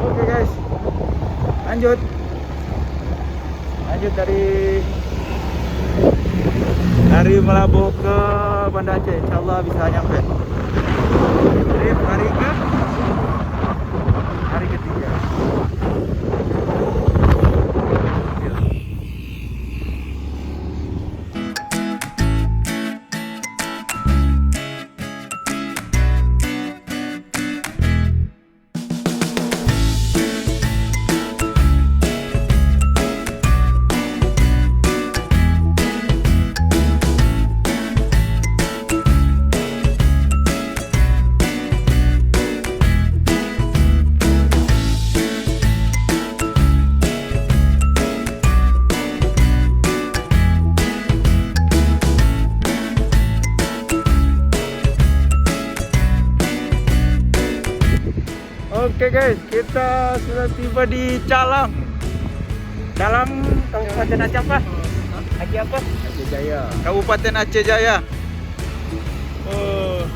Oke guys, lanjut dari Melabuh ke Banda Aceh. Insyaallah bisa nyampe. Trip hari ketiga. Oke guys, kita sudah tiba di Calang. Kabupaten Aceh apa? Aceh apa? Aceh Jaya. Kabupaten Aceh Jaya. Oh,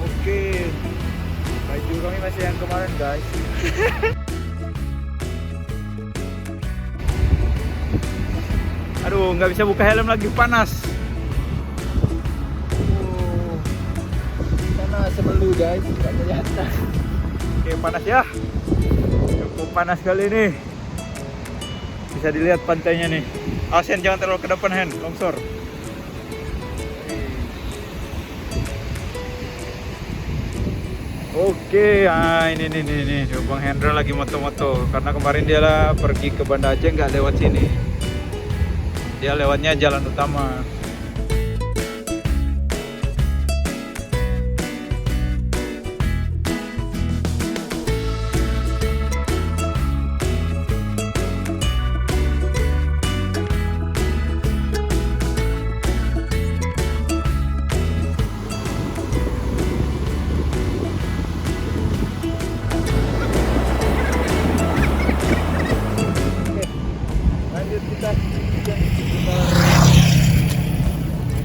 oke. Baju kami masih yang kemarin guys. Aduh, nggak bisa buka helm lagi, panas. Sana Simeulue guys, nggak kelihatan. Oke, panas ya. Cukup panas kali ini. Bisa dilihat pantainya nih. Asen jangan terlalu ke depan, Hen, longsor. Oke, ini Bang Hendra lagi moto-moto karena kemarin dia lah pergi ke Banda Aceh nggak lewat sini. Dia lewatnya jalan utama.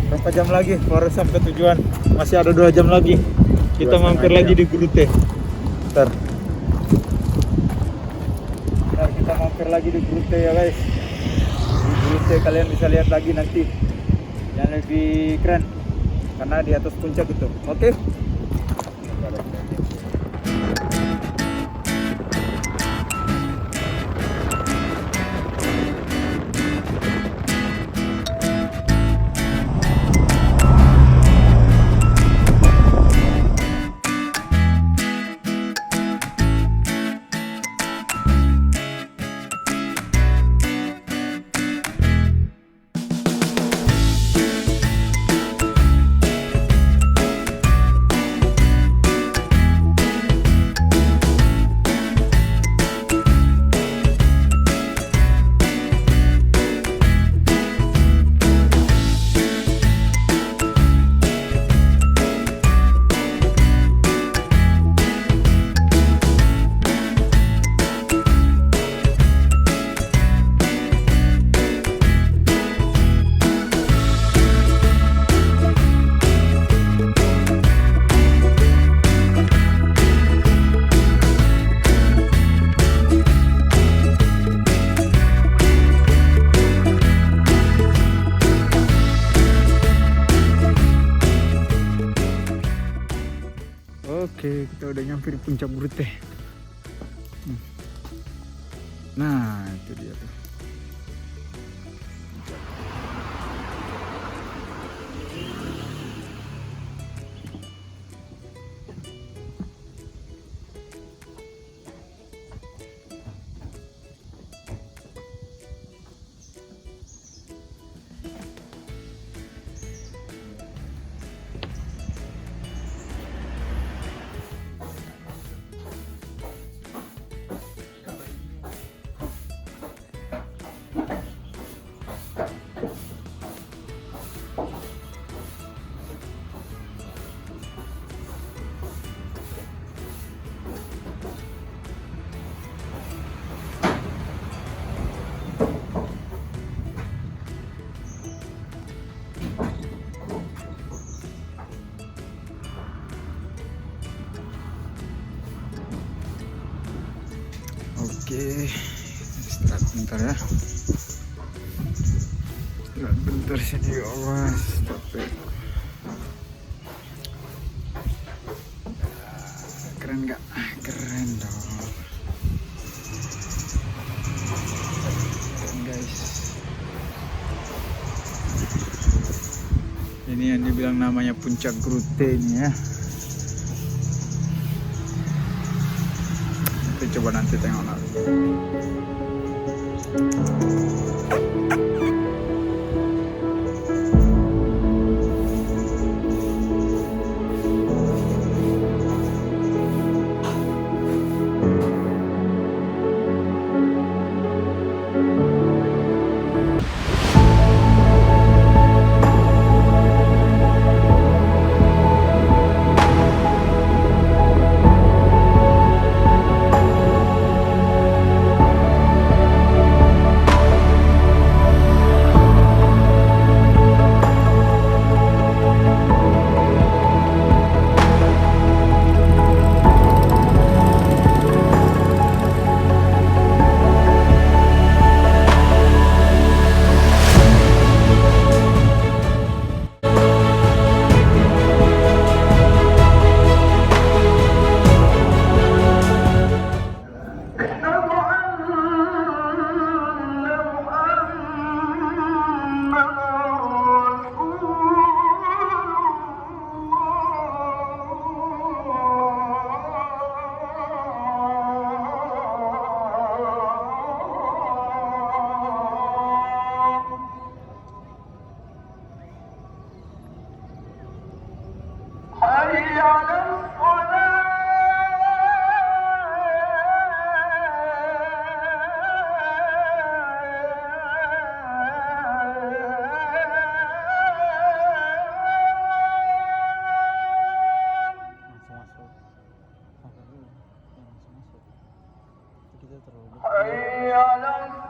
Berapa jam lagi baru sampai tujuan? Masih ada 2 jam lagi. Kita mampir lagi di Grute. Ntar kita mampir lagi di Grute ya guys. Di Grute kalian bisa lihat lagi nanti yang lebih keren karena di atas puncak itu. Oke? Oke, kita udah nyampe di puncak Grute. Nah, itu dia tuh. Oke, start bentar ya. Start bentar sini, awas capek. Keren nggak? Keren dong. Keren guys. Ini yang dibilang namanya puncak Grute ini ya. Kita coba nanti tengok lagi. Kita terlalu